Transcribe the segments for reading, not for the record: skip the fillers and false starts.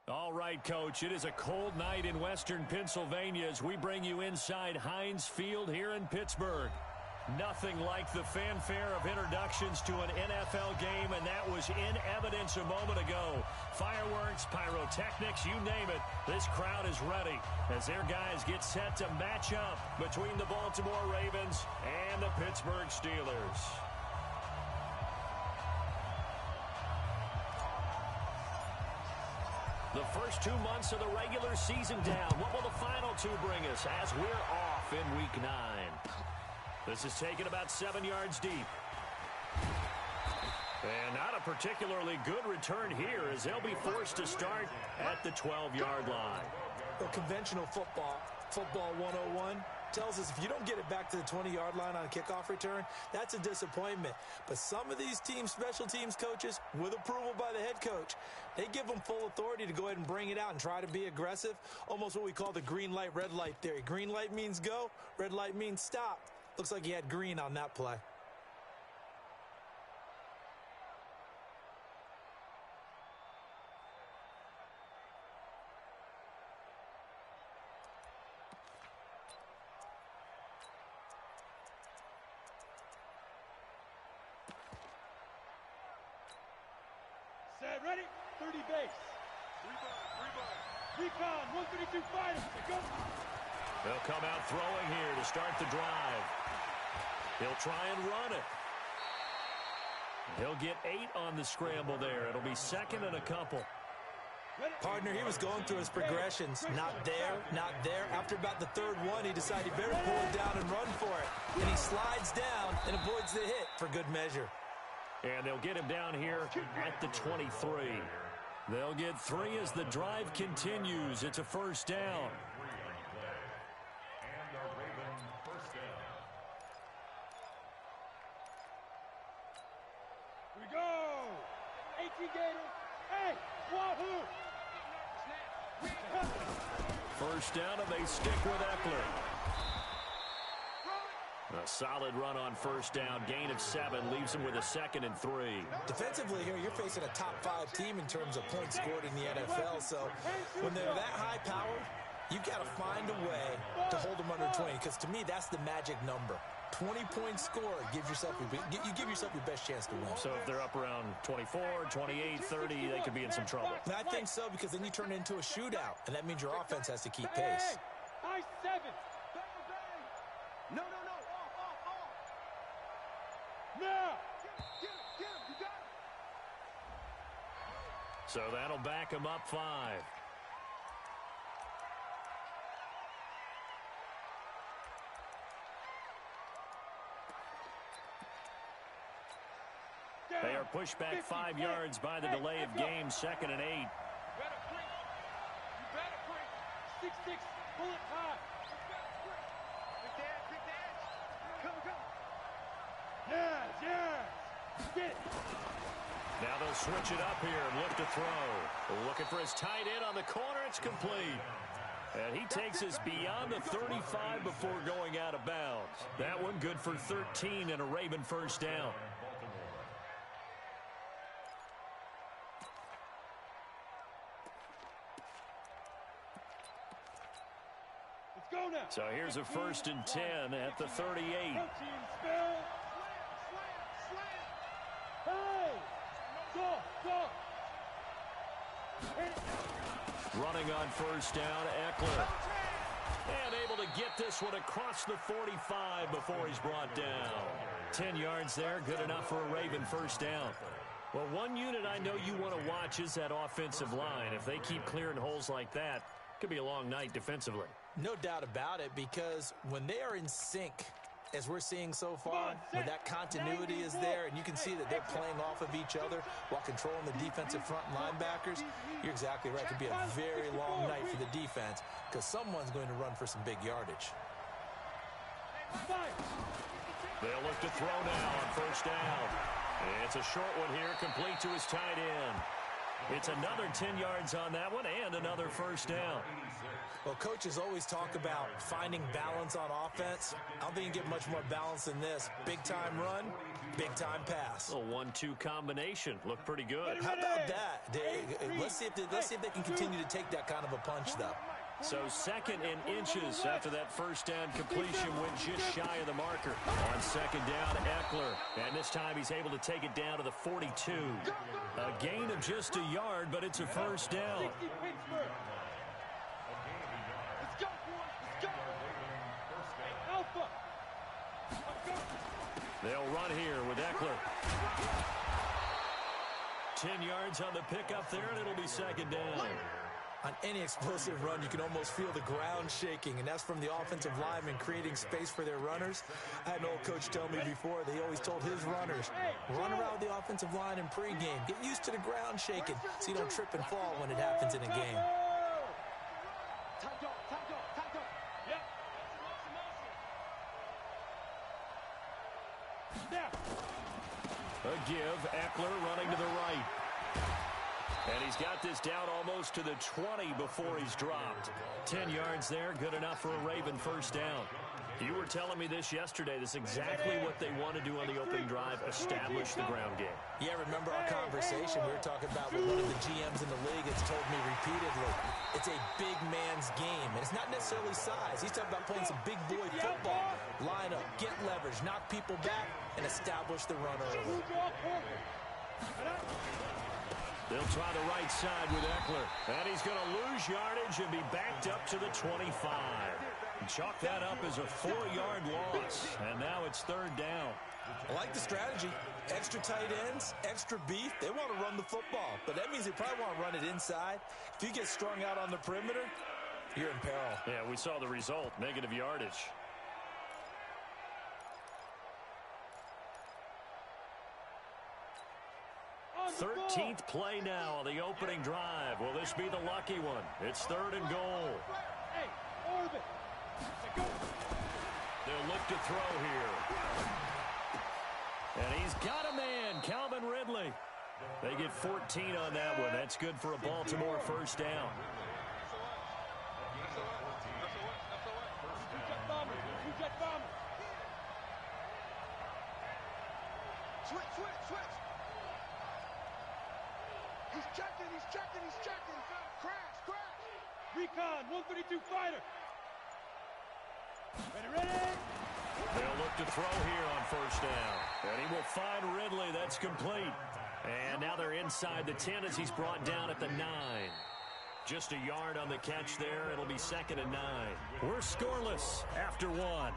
All right, Coach, it is a cold night in western Pennsylvania as we bring you inside Heinz Field here in Pittsburgh. Nothing like the fanfare of introductions to an NFL game, and that was in evidence a moment ago. Fireworks, pyrotechnics, you name it, this crowd is ready as their guys get set to match up between the Baltimore Ravens and the Pittsburgh Steelers. The first 2 months of the regular season down. What will the final two bring us as we're off in Week 9? This is taken about 7 yards deep. And not a particularly good return here as they'll be forced to start at the 12-yard line. Well, conventional football 101, tells us if you don't get it back to the 20-yard line on a kickoff return, that's a disappointment. But some of these teams, special teams coaches, with approval by the head coach, they give them full authority to go ahead and bring it out and try to be aggressive, almost what we call the green light, red light theory. Green light means go, red light means stop. Looks like he had green on that play. Set, ready, 30 base. Recon, 132 fighters, go. They'll come out throwing here to start the drive. He'll try and run it. He'll get 8 on the scramble there. It'll be second and a couple. Partner, he was going through his progressions. Not there, not there. After about the third one, he decided he better pull it down and run for it. And he slides down and avoids the hit for good measure. And they'll get him down here at the 23. They'll get 3 as the drive continues. It's a first down. Here we go. 18 Gator. Hey, wahoo. First down, and they stick with Eckler. A solid run on first down. Gain of 7 leaves them with a 2nd and 3. Defensively here, you're facing a top 5 team in terms of points scored in the NFL. So when they're that high powered, you've got to find a way to hold them under 20. Because to me, that's the magic number. 20-point score gives yourself you give yourself your best chance to win. So if they're up around 24, 28, 30, they could be in some trouble. And I think so, because then you turn it into a shootout, and that means your offense has to keep pace. High 7. No. Now. Get him. You got it. So that'll back him up 5. They are pushed back 5 yards by the delay of game, 2nd and 8. You better break. 6-6. Pull it high. Pick the edge. Come. Yes. Get it. Now they'll switch it up here and look to throw. Looking for his tight end on the corner. It's complete. And he takes us beyond the 35 before going out of bounds. That one good for 13 and a Raven first down. Go now. So here's a 1st and 10 at the 38. Hey! Go! Running on first down, Eckler. And able to get this one across the 45 before he's brought down. 10 yards there, good enough for a Raven first down. Well, one unit I know you want to watch is that offensive line. If they keep clearing holes like that, it could be a long night defensively. No doubt about it, because when they are in sync, as we're seeing so far, when that continuity is there and you can see that they're playing off of each other while controlling the defensive front linebackers, you're exactly right. It could be a very long night for the defense because someone's going to run for some big yardage. They'll look to throw now on first down. It's a short one here, complete to his tight end. It's another 10 yards on that one and another first down. Well, coaches always talk about finding balance on offense. I don't think you can get much more balance than this. Big-time run, big-time pass. A 1-2 combination. Looked pretty good. How about that? Let's see if they can continue to take that kind of a punch, though. So 2nd and inches after that first down completion went just shy of the marker. On 2nd down, Eckler. And this time he's able to take it down to the 42. A gain of just a yard, but it's a first down. They'll run here with Eckler. 10 yards on the pickup there, and it'll be 2nd down. On any explosive run, you can almost feel the ground shaking, and that's from the offensive linemen creating space for their runners. I had an old coach tell me before, they always told his runners, run around with the offensive line in pregame. Get used to the ground shaking so you don't trip and fall when it happens in a game. A give, Eckler running to the right. And he's got this down almost to the 20 before he's dropped. 10 yards there, good enough for a Raven first down. You were telling me this yesterday. This is exactly what they want to do on the opening drive, establish the ground game. Yeah, remember our conversation? We were talking about what one of the GMs in the league has told me repeatedly. It's a big man's game, and it's not necessarily size. He's talking about playing some big boy football. Line up, get leverage, knock people back, and establish the run early. They'll try the right side with Eckler. And he's going to lose yardage and be backed up to the 25. Chalk that up as a 4-yard loss. And now it's 3rd down. I like the strategy. Extra tight ends, extra beef. They want to run the football. But that means they probably want to run it inside. If you get strung out on the perimeter, you're in peril. Yeah, we saw the result. Negative yardage. Thirteenth play now on the opening drive. Will this be the lucky one? It's 3rd and goal. They'll look to throw here. And he's got a man, Calvin Ridley. They get 14 on that one. That's good for a Baltimore first down. Switch. He's checking. Crash. Recon, 132 fighter. Ready. They'll look to throw here on first down. And he will find Ridley. That's complete. And now they're inside the 10 as he's brought down at the 9. Just a yard on the catch there. It'll be 2nd and 9. We're scoreless after 1.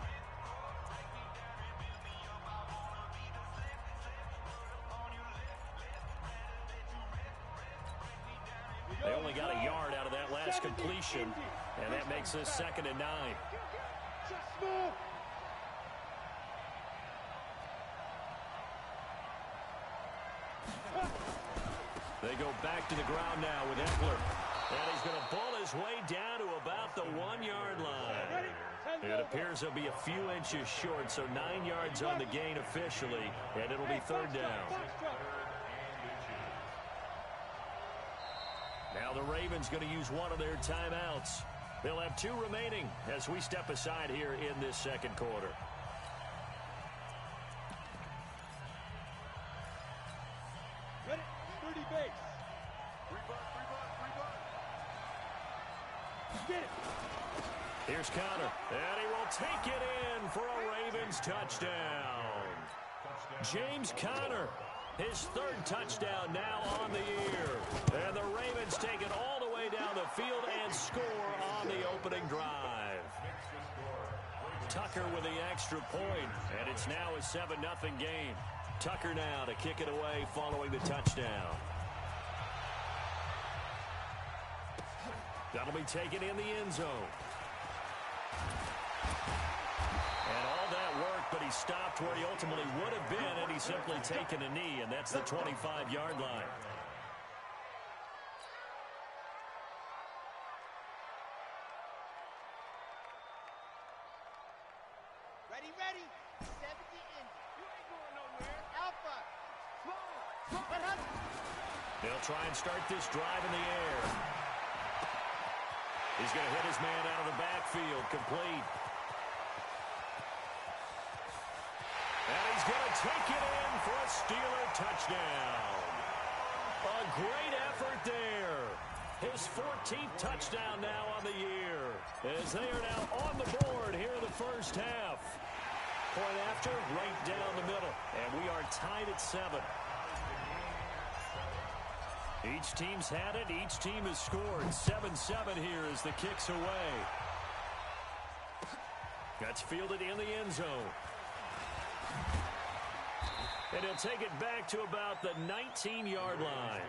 They only got a yard out of that last completion, and that makes us 2nd and 9. They go back to the ground now with Eckler. And he's going to pull his way down to about the 1-yard line. It appears he'll be a few inches short, so 9 yards on the gain officially, and it'll be 3rd down. Now the Ravens going to use one of their timeouts. They'll have 2 remaining as we step aside here in this 2nd quarter. Ready, 30 base. Get it. Here's Connor, and he will take it in for a Ravens touchdown. James Conner, his 3rd touchdown now on the year. And the Ravens take it all the way down the field and score on the opening drive. Tucker with the extra point, and it's now a 7-0 game. Tucker now to kick it away following the touchdown. That'll be taken in the end zone. And all that work, but he stopped where he ultimately would have been had he simply taken a knee, and that's the 25-yard line. Ready. 70 inches. You ain't going nowhere. Alpha. They'll try and start this drive in the air. He's going to hit his man out of the backfield, complete. And he's going to take it in for a Steeler touchdown. A great effort there. His 14th touchdown now on the year, as they are now on the board here in the first half. Point after, right down the middle. And we are tied at 7. Each team's had it. Each team has scored. 7-7 here as the kick's away. That's fielded in the end zone. And he'll take it back to about the 19-yard line.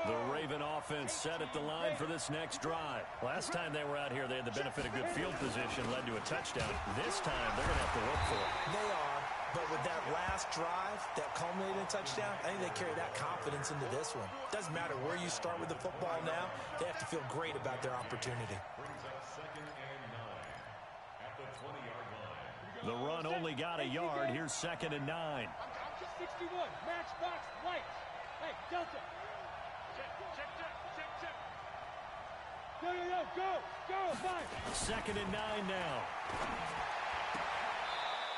The Raven offense set at the line for this next drive. Last time they were out here, they had the benefit of good field position, led to a touchdown. This time, they're going to have to work for it. They are, but with that last drive that culminated in a touchdown, I think they carry that confidence into this one. Doesn't matter where you start with the football now, they have to feel great about their opportunity. The run only got a yard. Here's 2nd and 9. 61, matchbox, light. Hey, Delta. Go, 5. 2nd and 9 now.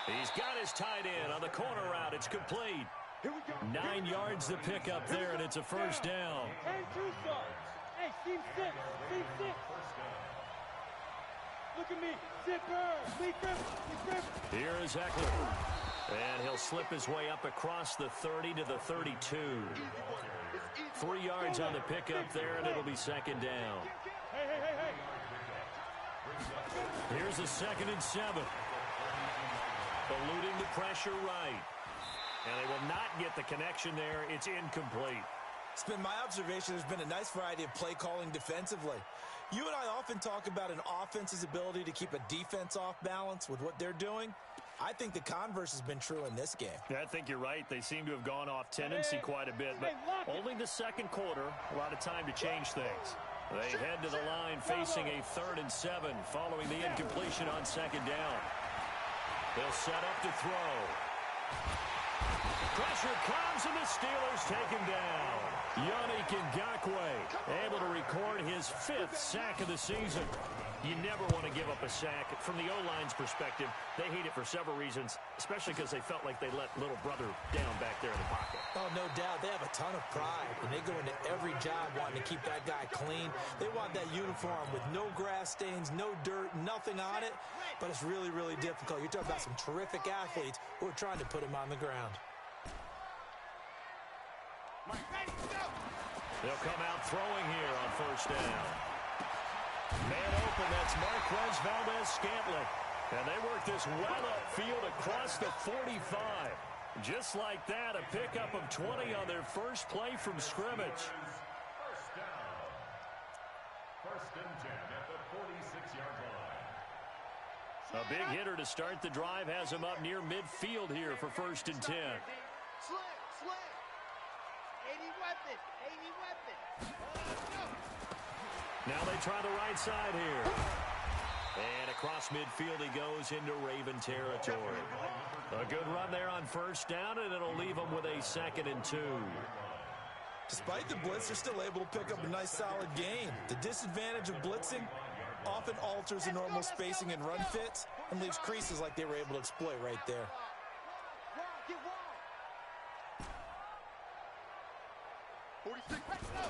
He's got his tight end on the corner route. It's complete. Here we go. 9 yards to pick up there, and it's a first down. And 2 yards. Hey, team 6. Look at me. Zipper. Here is Eckler. And he'll slip his way up across the 30 to the 32. 3 yards on the pickup there, and it'll be 2nd down. Hey. Here's a 2nd and 7. Eluding the pressure right. And they will not get the connection there. It's incomplete. It's been my observation there's been a nice variety of play calling defensively. You and I often talk about an offense's ability to keep a defense off balance with what they're doing. I think the converse has been true in this game. Yeah, I think you're right. They seem to have gone off tendency quite a bit, but only the second quarter, a lot of time to change things. They head to the line facing a 3rd and 7 following the incompletion on 2nd down. They'll set up to throw. Pressure comes, and the Steelers take him down. Yannick Ngakoue able to record his 5th sack of the season. You never want to give up a sack. From the O-line's perspective, they hate it for several reasons, especially because they felt like they let little brother down back there in the pocket. Oh, no doubt. They have a ton of pride, and they go into every job wanting to keep that guy clean. They want that uniform with no grass stains, no dirt, nothing on it, but it's really, really difficult. You're talking about some terrific athletes who are trying to put him on the ground. They'll come out throwing here on 1st down. Man open, that's Marquez Valdez-Scantling. And they work this well upfield across the 45. Just like that, a pickup of 20 on their first play from scrimmage. First down. 1st and 10 at the 46-yard line. A big hitter to start the drive has him up near midfield here for 1st and 10. Slim. 80 weapon. Now they try the right side here. And across midfield he goes into Raven territory. A good run there on 1st down, and it'll leave them with a 2nd and 2. Despite the blitz, they're still able to pick up a nice solid gain. The disadvantage of blitzing often alters the normal spacing and run fits and leaves creases like they were able to exploit right there.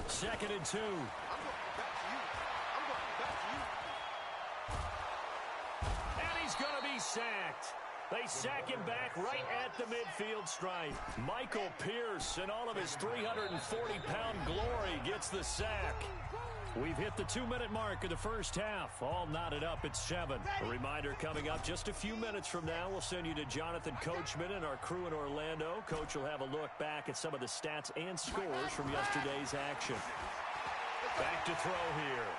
2nd and 2. And he's going to be sacked. They sack him back right at the midfield stripe. Michael Pierce, in all of his 340-pound glory, gets the sack. We've hit the 2-minute mark of the first half. All knotted up at 7. A reminder coming up just a few minutes from now. We'll send you to Jonathan Coachman and our crew in Orlando. Coach will have a look back at some of the stats and scores from yesterday's action. Back to throw here.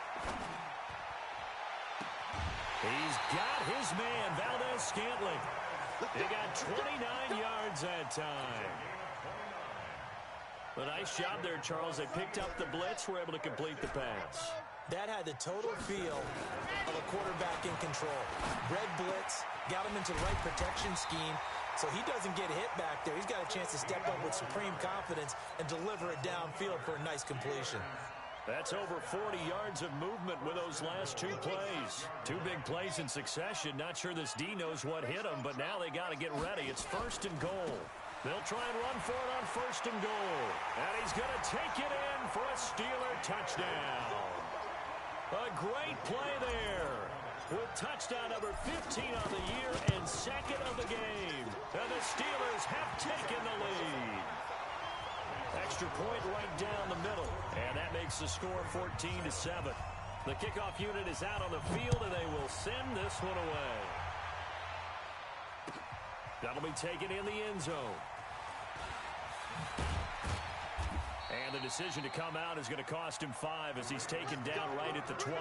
He's got his man, Valdez-Scantling. He got 29 yards that time. A nice job there, Charles. They picked up the blitz, were able to complete the pass. That had the total feel of a quarterback in control. Red blitz, got him into the right protection scheme, so he doesn't get hit back there. He's got a chance to step up with supreme confidence and deliver it downfield for a nice completion. That's over 40 yards of movement with those last two plays. Two big plays in succession. Not sure this D knows what hit him, but now they got to get ready. It's 1st and goal. They'll try and run for it on 1st and goal. And he's going to take it in for a Steeler touchdown. A great play there with touchdown number 15 on the year and 2nd of the game. And the Steelers have taken the lead. Extra point right down the middle. And that makes the score 14-7. The kickoff unit is out on the field, and they will send this one away. That'll be taken in the end zone. And the decision to come out is going to cost him 5 as he's taken down right at the 20.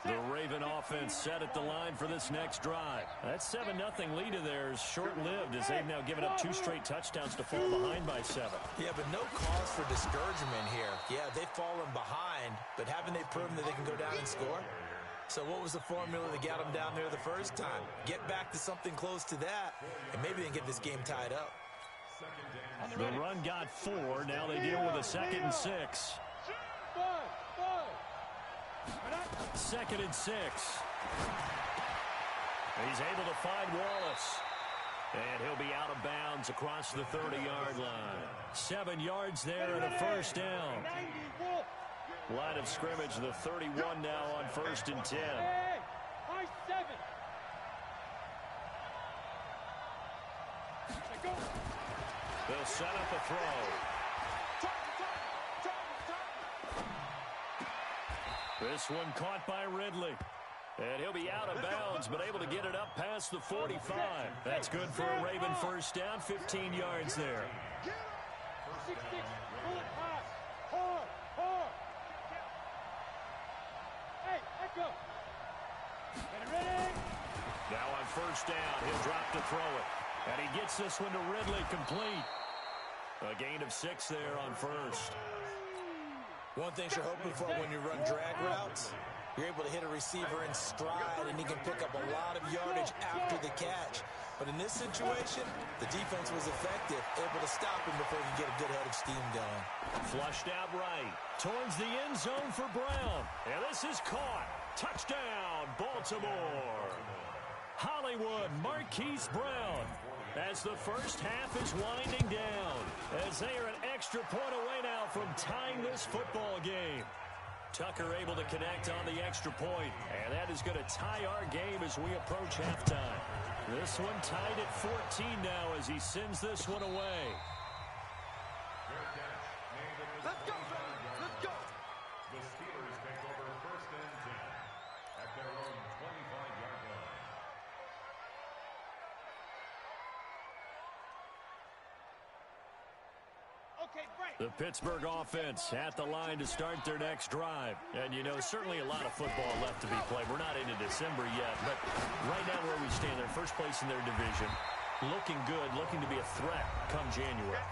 The Raven offense set at the line for this next drive. That 7-0 lead of theirs short-lived as they've now given up 2 straight touchdowns to fall behind by 7. Yeah, but no cause for discouragement here. Yeah, they've fallen behind, but haven't they proven that they can go down and score? So what was the formula that got them down there the first time? Get back to something close to that, and maybe they can get this game tied up. The run got 4. Now they deal with a 2nd and 6. 2nd and 6. He's able to find Wallace. And he'll be out of bounds across the 30-yard line. 7 yards there and a 1st down. Line of scrimmage, the 31 now on 1st and 10. They'll set up a throw. This one caught by Ridley. And he'll be out of bounds, but able to get it up past the 45. That's good for a Raven 1st down, 15 yards there. Now on 1st down, he'll drop to throw it. And he gets this one to Ridley complete. A gain of 6 there on 1st. One thing you're hoping for when you run drag routes, you're able to hit a receiver in stride, and he can pick up a lot of yardage after the catch. But in this situation, the defense was effective, able to stop him before he could get a good head of steam going. Flushed out right, towards the end zone for Brown. And this is caught. Touchdown, Baltimore. Hollywood Marquise Brown. As the first half is winding down, as they are an extra point away now from tying this football game. Tucker able to connect on the extra point, and that is going to tie our game as we approach halftime. This one tied at 14 now as he sends this one away. Let's go, fellas. Let's go. The Steelers take over 1st and 10 at their own 25-yard line. The Pittsburgh offense at the line to start their next drive. And, you know, certainly a lot of football left to be played. We're not into December yet, but right now where we stand, they're first place in their division. Looking good, looking to be a threat come January.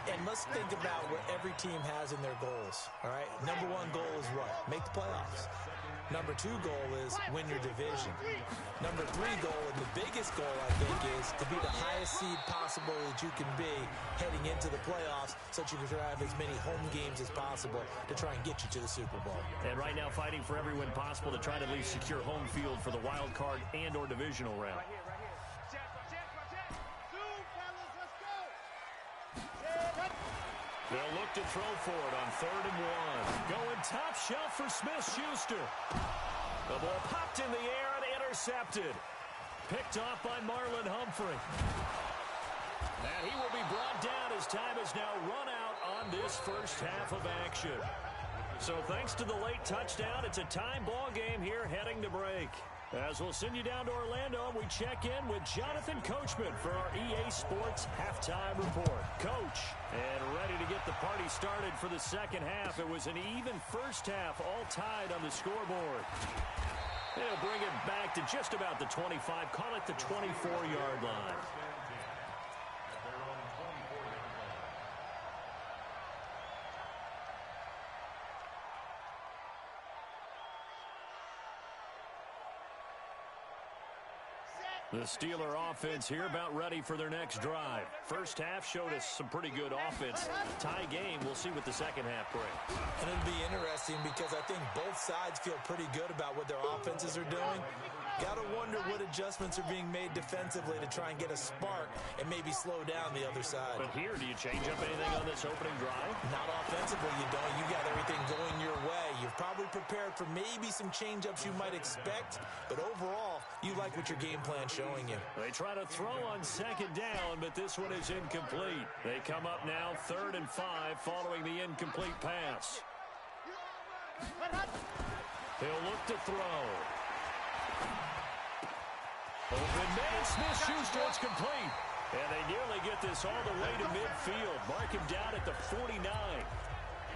And let's think about what every team has in their goals, all right? Number 1 goal is what? Make the playoffs. Number 2 goal is win your division. Number 3 goal, and the biggest goal, I think, is to be the highest seed possible that you can be heading into the playoffs so that you can drive as many home games as possible to try and get you to the Super Bowl. And right now fighting for every win possible to try to at least secure home field for the wild card and or divisional round. They'll look to throw for it on 3rd and 1. Going top shelf for Smith-Schuster. The ball popped in the air and intercepted. Picked off by Marlon Humphrey. And he will be brought down as time has now run out on this first half of action. So thanks to the late touchdown, it's a time ball game here heading to break. As we'll send you down to Orlando, we check in with Jonathan Coachman for our EA Sports Halftime Report. Coach, and ready to get the party started for the second half. It was an even first half, all tied on the scoreboard. They'll bring it back to just about the 25. Call it the 24-yard line. At their own 24-yard line. The Steeler offense here about ready for their next drive. First half showed us some pretty good offense. Tie game. We'll see what the second half brings. And it'll be interesting because I think both sides feel pretty good about what their offenses are doing. Got to wonder what adjustments are being made defensively to try and get a spark and maybe slow down the other side. But here, do you change up anything on this opening drive? Not offensively, you don't. You got everything going your way. You're probably prepared for maybe some change-ups you might expect, but overall, you like what your game plan's showing you. They try to throw on second down, but this one is incomplete. They come up now 3rd and 5 following the incomplete pass. He'll look to throw. Open man, Smith-Schuster, it's complete. And they nearly get this all the way to midfield. Mark him down at the 49.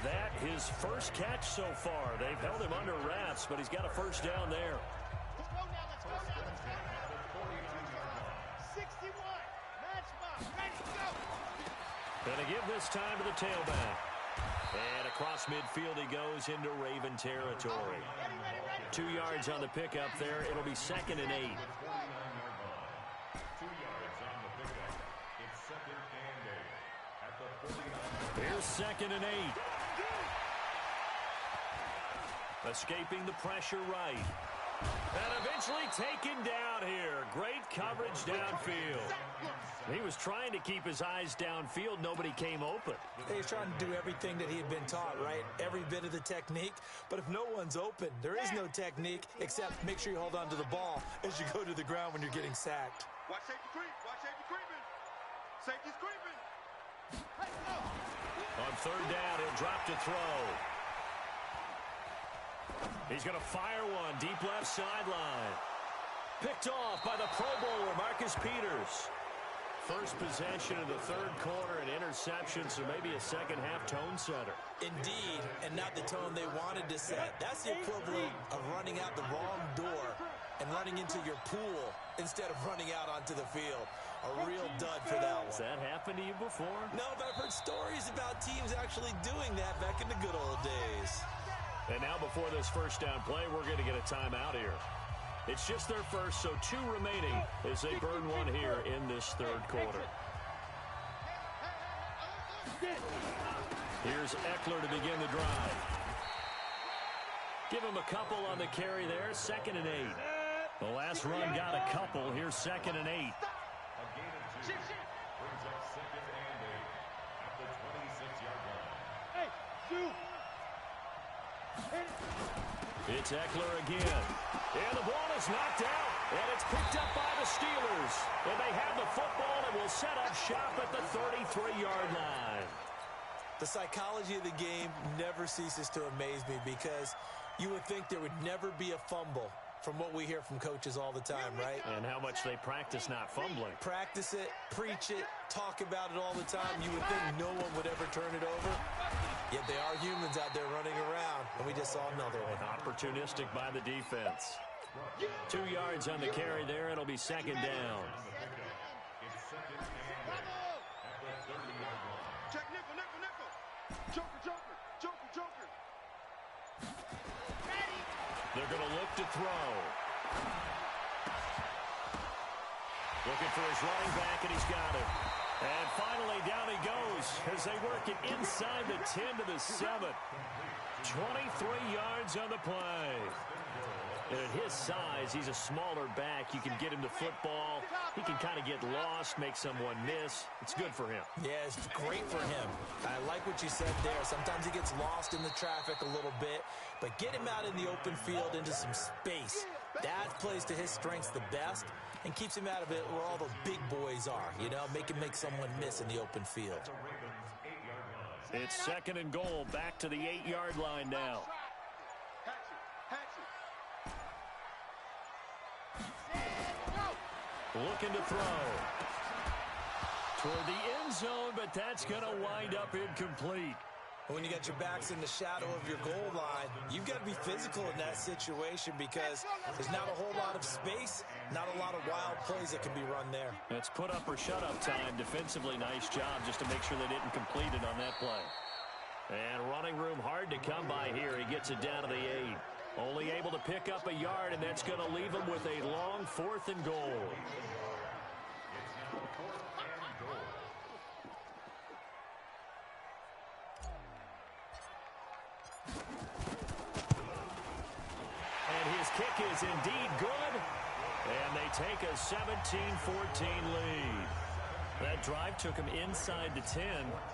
That his first catch so far. They've held him under wraps, but he's got a first down there. Let's go now. 61. Match box. Ready, go. Gonna give this time to the tailback. And across midfield he goes into Raven territory. 2 yards on the pickup there. It'll be 2nd and 8. 2 yards on the pickup. It's 2nd and 8 at the 49. Here's 2nd and 8. Escaping the pressure right. And eventually taken down here. Great coverage downfield. He was trying to keep his eyes downfield. Nobody came open. He's trying to do everything that he had been taught, right? Every bit of the technique. But if no one's open, there is no technique except make sure you hold on to the ball as you go to the ground when you're getting sacked. Watch safety creep. Watch safety creeping. Safety's creeping. Hey, go. On 3rd down, he'll drop to throw. He's going to fire one deep left sideline. Picked off by the Pro Bowler, Marcus Peters. First possession of the 3rd quarter, an interception, so maybe a second half tone setter. Indeed, and not the tone they wanted to set. That's the equivalent of running out the wrong door and running into your pool instead of running out onto the field. A real dud for that one. Has that happened to you before? No, but I've heard stories about teams actually doing that back in the good old days. And now before this first down play, we're going to get a timeout here. It's just their first, so 2 remaining as they burn one here in this 3rd quarter. Here's Eckler to begin the drive. Give him a couple on the carry there, 2nd and 8. The last run got a couple. Here's 2nd and 8. A gain of 2 brings up 2nd and 8 at the 26-yard line. Hey, shoot. It's Eckler again. And the ball is knocked out. And it's picked up by the Steelers. And they have the football and will set up shop at the 33-yard line. The psychology of the game never ceases to amaze me because you would think there would never be a fumble from what we hear from coaches all the time, right? And how much they practice not fumbling. Practice it, preach it, talk about it all the time. You would think no one would ever turn it over. Yet they are humans out there running around, and we just saw another one. Opportunistic by the defense. 2 yards on the carry there. It'll be 2nd down. It's 2nd and 8 at the 30-yard line. Check nickel, nickel, nickel. Joker, joker, joker, joker. They're going to look to throw. Looking for his running back, and he's got it. And finally, down he goes as they work it inside the 10 to the 7. 23 yards on the play. And at his size, he's a smaller back. You can get him to football. He can kind of get lost, make someone miss. It's good for him. Yeah, it's great for him. I like what you said there. Sometimes he gets lost in the traffic a little bit, but get him out in the open field into some space. That plays to his strengths the best and keeps him out of it where all the big boys are, you know, make him make someone miss in the open field. It's 2nd and goal, back to the 8-yard line now. Looking to throw. Toward the end zone, but that's going to wind up incomplete. When you got your backs in the shadow of your goal line, you've got to be physical in that situation because there's not a whole lot of space, not a lot of wild plays that can be run there. It's put up or shut up time. Defensively, nice job just to make sure they didn't complete it on that play. And running room hard to come by here. He gets it down to the 8. Only able to pick up a yard, and that's going to leave him with a long 4th and goal. And his kick is indeed good. And they take a 17-14 lead. That drive took him inside the 10.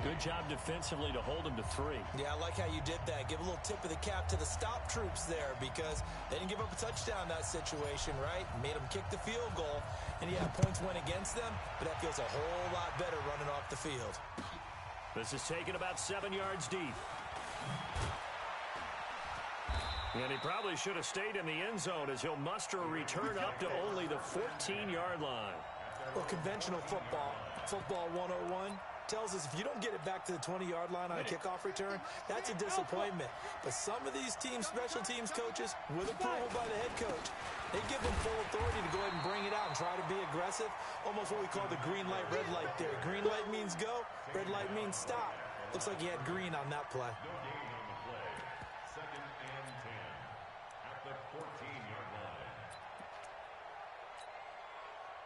Good job defensively to hold him to 3. Yeah, I like how you did that. Give a little tip of the cap to the stop troops there because they didn't give up a touchdown in that situation, right? Made them kick the field goal. And, yeah, points went against them, but that feels a whole lot better running off the field. This is taken about 7 yards deep. And he probably should have stayed in the end zone as he'll muster a return up to only the 14-yard line. Well, conventional football 101, tells us if you don't get it back to the 20-yard line on a kickoff return, that's a disappointment. But some of these special teams coaches, with approval by the head coach, they give them full authority to go ahead and bring it out and try to be aggressive. Almost what we call the green light, red light there. Green light means go, red light means stop. Looks like he had green on that play.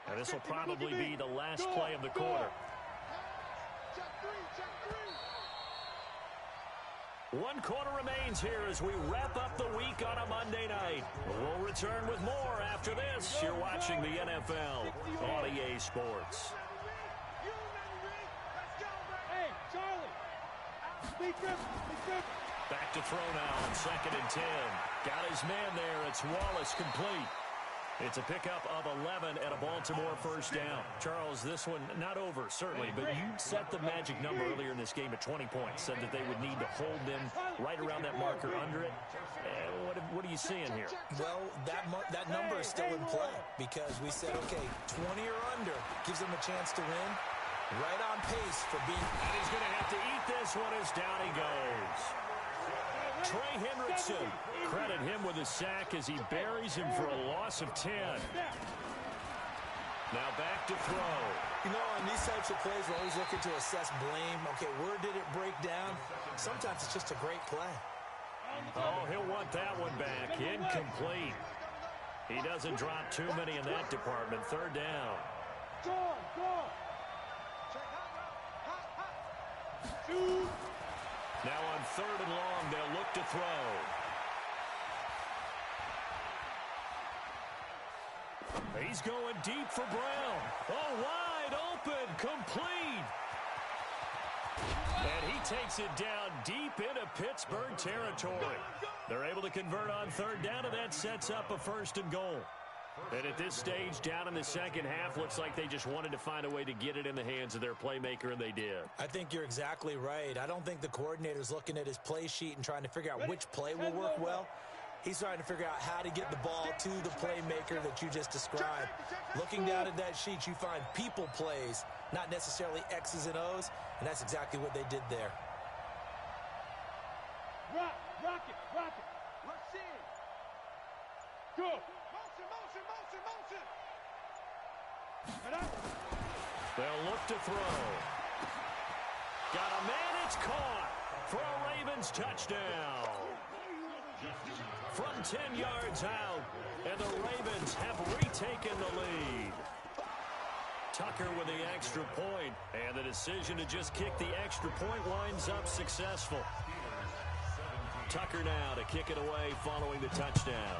And this will probably be the last play of the quarter. One quarter remains here as we wrap up the week on a Monday night. We'll return with more after this. You're watching the NFL on EA Sports. Hey, Charlie. Back to throw now on 2nd and 10. Got his man there. It's Wallace complete. It's a pickup of 11 and a Baltimore first down. Charles, this one not over, certainly, but you set the magic number earlier in this game at 20 points, said that they would need to hold them right around that marker under it. What are you seeing here? Well, that number is still in play because we said, okay, 20 or under gives them a chance to win. Right on pace for being... And he's going to have to eat this one as down he goes. Trey Hendrickson, credit him with a sack as he buries him for a loss of 10. Now back to throw. You know, on these types of plays, we're always looking to assess blame. Okay, where did it break down? Sometimes it's just a great play. Oh, he'll want that one back. Incomplete. He doesn't drop too many in that department. 3rd down. Now on 3rd and long, they'll look to throw. He's going deep for Brown. Oh, wide open, complete. And he takes it down deep into Pittsburgh territory. They're able to convert on 3rd down, and that sets up a 1st and goal. And at this stage, down in the second half, looks like they just wanted to find a way to get it in the hands of their playmaker, and they did. I think you're exactly right. I don't think the coordinator's looking at his play sheet and trying to figure out which play will work well. He's trying to figure out how to get the ball to the playmaker that you just described. Looking down at that sheet, you find people plays, not necessarily X's and O's, and that's exactly what they did there. Rock it. Let's see. Go. They'll look to throw. Got a man, it's caught for a Ravens touchdown. From 10 yards out, and the Ravens have retaken the lead. Tucker with the extra point, and the decision to just kick the extra point winds up successful. Tucker now to kick it away following the touchdown.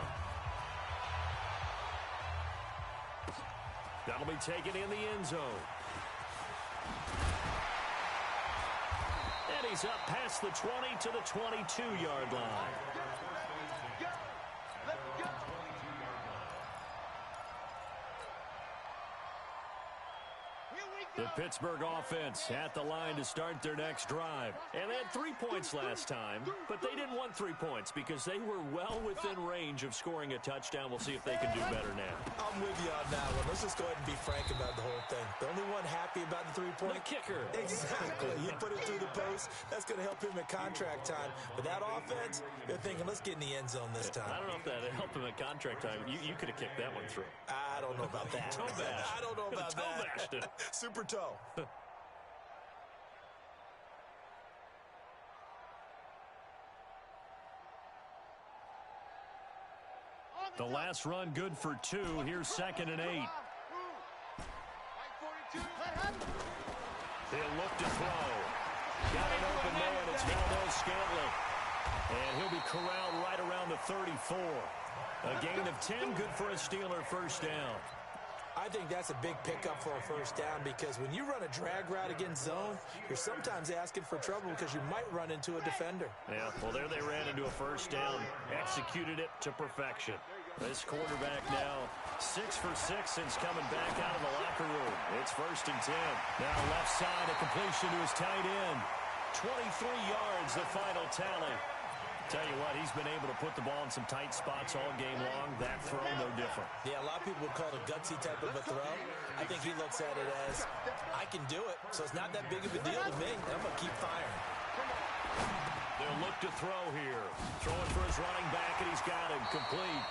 That'll be taken in the end zone. And he's up past the 20 to the 22-yard line. The Pittsburgh offense at the line to start their next drive. And they had 3 points last time, but they didn't want 3 points because they were well within range of scoring a touchdown. We'll see if they can do better now. I'm with you on that one. Let's just go ahead and be frank about the whole thing. The only one happy about the 3 point. The kicker. Exactly. You put it through the post. That's going to help him at contract time. But that offense, they're thinking, let's get in the end zone this time. I don't know if that helped him at contract time. You could have kicked that one through. I don't know about that. Toe bash. I don't know about toe that. bashed it. Super toe. The last run good for 2. Here's 2nd and 8. He'll look to throw. Got an open man. It's Valdez-Scantling. And he'll be corralled right around the 34. A gain of 10, good for a Steeler first down. I think that's a big pickup for a first down because when you run a drag route against zone, you're sometimes asking for trouble because you might run into a defender. Yeah, well, there they ran into a first down, executed it to perfection. This quarterback now 6 for 6 since coming back out of the locker room. It's 1st and 10. Now left side, a completion to his tight end. 23 yards, the final tally. Tell you what, he's been able to put the ball in some tight spots all game long. That throw, no different. Yeah, a lot of people would call it a gutsy type of a throw. I think he looks at it as, I can do it, so it's not that big of a deal to me. I'm going to keep firing. They'll look to throw here. Throwing for his running back, and he's got him complete.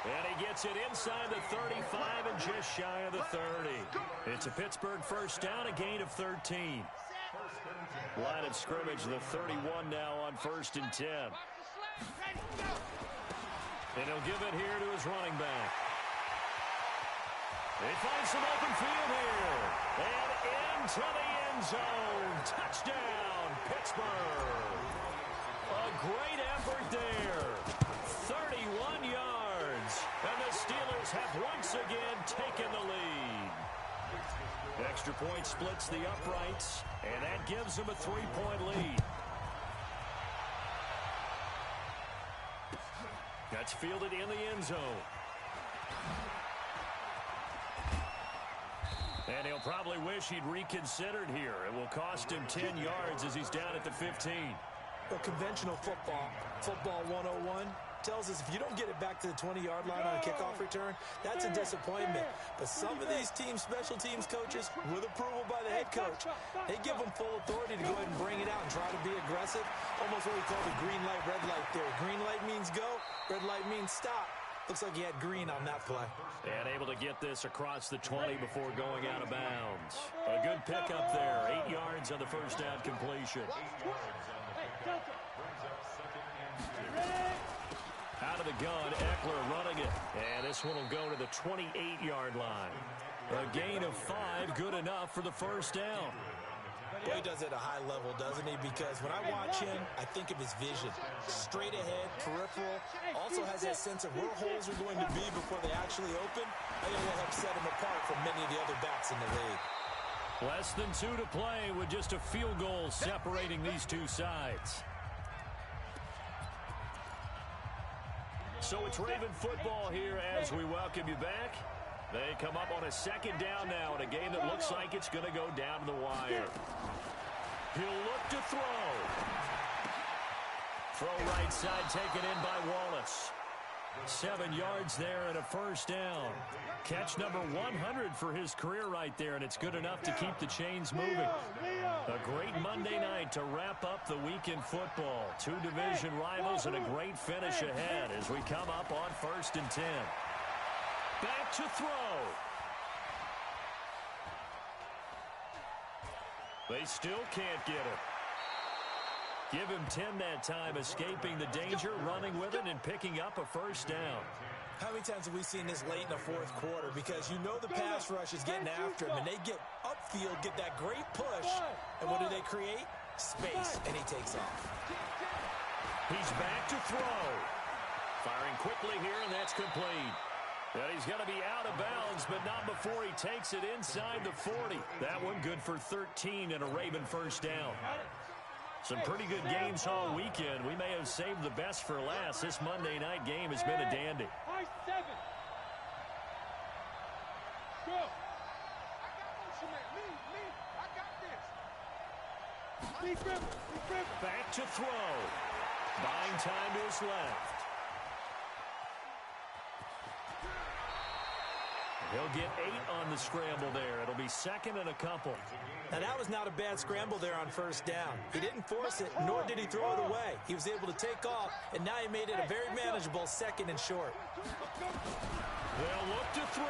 And he gets it inside the 35 and just shy of the 30. It's a Pittsburgh first down, a gain of 13. Line of scrimmage, the 31 now on 1st and 10. And he'll give it here to his running back. He finds some open field here. And into the end zone. Touchdown, Pittsburgh. A great effort there. 31 yards. And the Steelers have once again taken the lead. Extra point splits the uprights, and that gives them a 3-point lead. That's fielded in the end zone. And he'll probably wish he'd reconsidered here. It will cost him 10 yards as he's down at the 15. Well, conventional football 101, tells us if you don't get it back to the 20-yard line on a kickoff return, that's a disappointment. But some of these special teams coaches, with approval by the head coach, they give them full authority to go ahead and bring it out and try to be aggressive. Almost what we call the green light, red light theory. Green light means go, red light means stop. Looks like he had green on that play. And able to get this across the 20 before going out of bounds. A good pickup there. 8 yards on the first down completion. Out of the gun, Eckler running it. And this one will go to the 28-yard line. A gain of 5, good enough for the first down. Well, he does it at a high level, doesn't he? Because when I watch him, I think of his vision. Straight ahead, peripheral. Also has that sense of where holes are going to be before they actually open. I think that helps set him apart from many of the other backs in the league. Less than 2 to play with just a field goal separating these two sides. So it's Raven football here as we welcome you back. They come up on a second down now in a game that looks like it's going to go down to the wire. He'll look to throw. Throw right side taken in by Wallace. 7 yards there and a first down. Catch number 100 for his career right there, and it's good enough to keep the chains moving. A great Monday night to wrap up the week in football. 2 division rivals and a great finish ahead as we come up on 1st and 10. Back to throw. They still can't get it. Give him 10 that time, escaping the danger, running with it, and picking up a first down. How many times have we seen this late in the fourth quarter? Because you know the pass rush is getting after him, and they get upfield, get that great push, and what do they create? Space, and he takes off. He's back to throw. Firing quickly here, and that's complete. And he's going to be out of bounds, but not before he takes it inside the 40. That one good for 13 and a Raven first down. Some pretty good games all weekend. We may have saved the best for last. This Monday night game has been a dandy. Back to throw. Buying time to his left. He'll get 8 on the scramble there. It'll be second and a couple. Now, that was not a bad scramble there on first down. He didn't force it, nor did he throw it away. He was able to take off, and now he made it a very manageable second and short. They'll look to throw.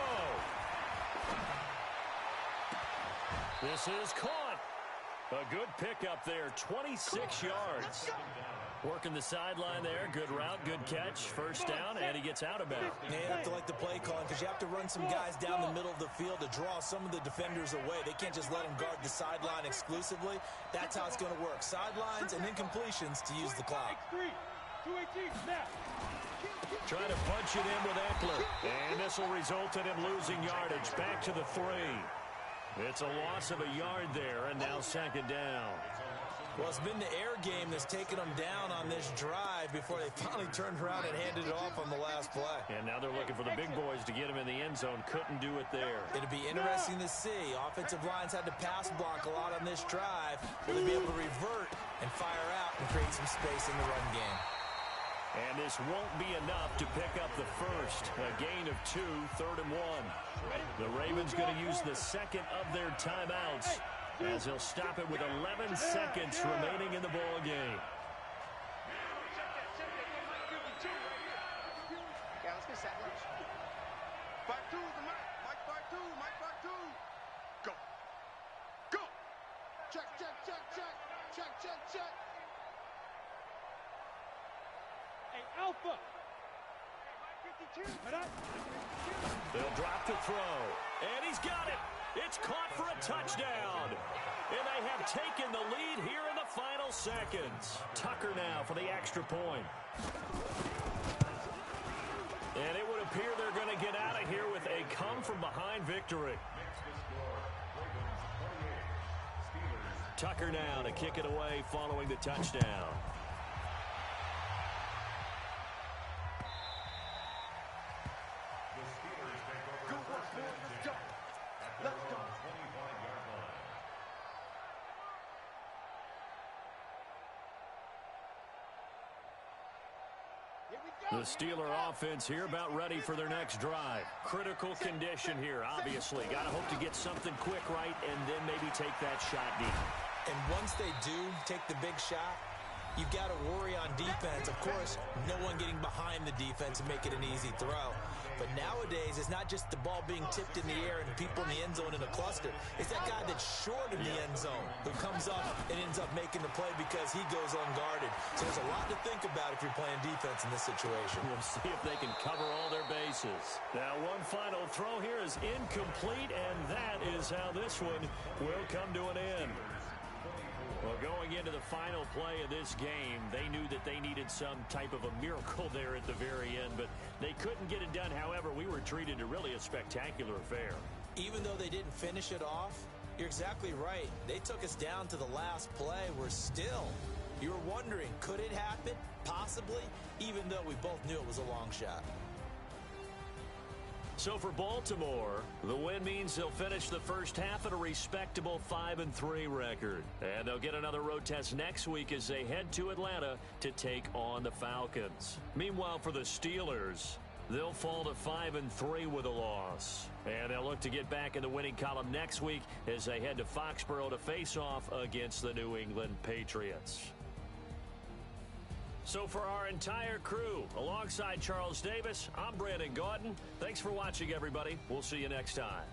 This is caught. A good pickup there, 26 yards. Working the sideline there. Good route, good catch. First down, and he gets out of bounds. Yeah, you have to like the play calling because you have to run some guys down the middle of the field to draw some of the defenders away. They can't just let them guard the sideline exclusively. That's how it's going to work. Sidelines and incompletions to use the clock. Trying to punch it in with Eckler. And this will result in him losing yardage. Back to the 3. It's a loss of a yard there, and now second down. Well, it's been the air game that's taken them down on this drive before they finally turned around and handed it off on the last play. And now they're looking for the big boys to get him in the end zone. Couldn't do it there. It'll be interesting to see. Offensive lines had to pass block a lot on this drive. Will they be able to revert and fire out and create some space in the run game? And this won't be enough to pick up the first. A gain of 2, 3rd and 1. The Ravens going to use the second of their timeouts as he'll stop it with 11 seconds remaining in the ball game. Yeah, let's get set. Back two, Mike, back two. Go. Go. Check. Hey, Alpha. They'll drop the throw. And he's got it. It's caught for a touchdown. And they have taken the lead here in the final seconds. Tucker now for the extra point. And it would appear they're going to get out of here with a come-from-behind victory. Tucker now to kick it away following the touchdown. The Steeler offense here about ready for their next drive. Critical condition here, obviously. Got to hope to get something quick right and then maybe take that shot deep. And once they do take the big shot, you've got to worry on defense. Of course, no one getting behind the defense and make it an easy throw. But nowadays, it's not just the ball being tipped in the air and people in the end zone in a cluster. It's that guy that's short in the end zone who comes up and ends up making the play because he goes unguarded. So there's a lot to think about if you're playing defense in this situation. We'll see if they can cover all their bases. Now, one final throw here is incomplete, and that is how this one will come to an end. Well, going into the final play of this game, they knew that they needed some type of a miracle there at the very end, but they couldn't get it done. However, we were treated to really a spectacular affair. Even though they didn't finish it off, you're exactly right. They took us down to the last play. You were wondering, could it happen? Possibly, even though we both knew it was a long shot. So for Baltimore, the win means they'll finish the first half at a respectable 5-3 record. And they'll get another road test next week as they head to Atlanta to take on the Falcons. Meanwhile, for the Steelers, they'll fall to 5-3 with a loss. And they'll look to get back in the winning column next week as they head to Foxborough to face off against the New England Patriots. So for our entire crew, alongside Charles Davis, I'm Brandon Gaudin. Thanks for watching, everybody. We'll see you next time.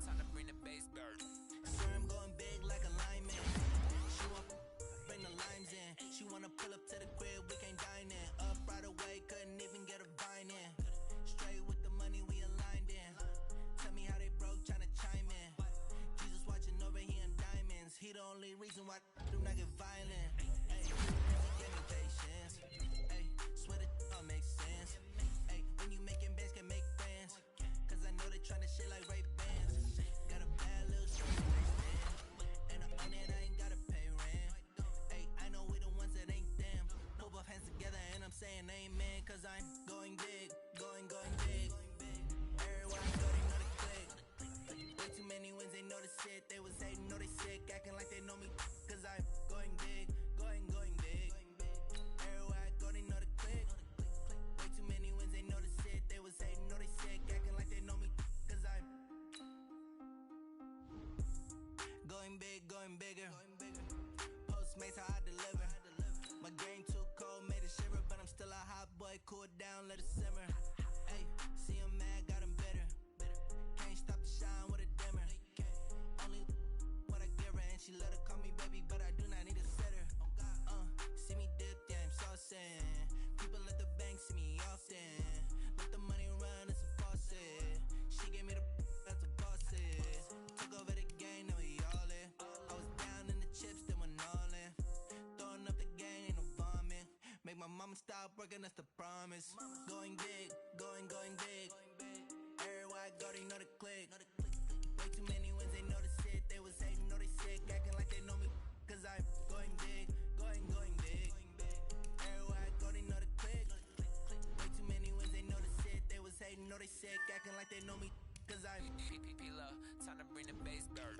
Time to bring the bass back. Swear I'm going big like a lineman. Show up, bring the limes in. She wanna pull up to the crib, we can't dine in. Up right away, couldn't even get a vine in. Straight with the money, we aligned in. Tell me how they broke, tryna chime in. Jesus watching over here in diamonds. He the only reason why I do not get violent. Hey, give me patience. Hey, swear that all makes sense. Hey, when you making bands, can make friends. Cause I know they tryna shit like Ray-Bans. Got a bad little shit to and I own it, I ain't gotta pay rent. Hey, I know we the ones that ain't them. Put both hands together and I'm saying amen. Cause I'm going big, going big. Everywhere I go, they know the click. Way too many wins, they know the shit. They was hating, know they sick, acting like they know me. Cause I'm going big, going big. Everywhere I go, they know the click. Way too many wins, they know the shit. They was hating, know they sick, acting like they know me. Cause I'm going big, going bigger. Postmates how I deliver. My game too cold, made it shiver, but I'm still a hot boy. Cool it down, let it simmer. Hey, see him mad, got him bitter. Can't stop the shine with a dimmer. Only what I give her, and she let her call me baby, but I do not need a sitter. See me dip, yeah, I'm saucing. People at the bank see me often. Let the money run, it's a faucet. She gave me the that's a boss it. Took over the game, now we all in. I was down in the chips, then went all in. Throwing up the game, ain't no vomit. Make my mama stop working, that's the promise. Going big, going big. Everywhere I go, they know the click. Way too many wins, they know the shit. They was hating, know they sick, acting like they know me. Cause I'm going big, going big. Everywhere I go, they know the click. Way too many wins, they know the shit. They was hating, know they sick, acting like they know me. Cause I'm P-P-P-Love, time to bring the bass dirt.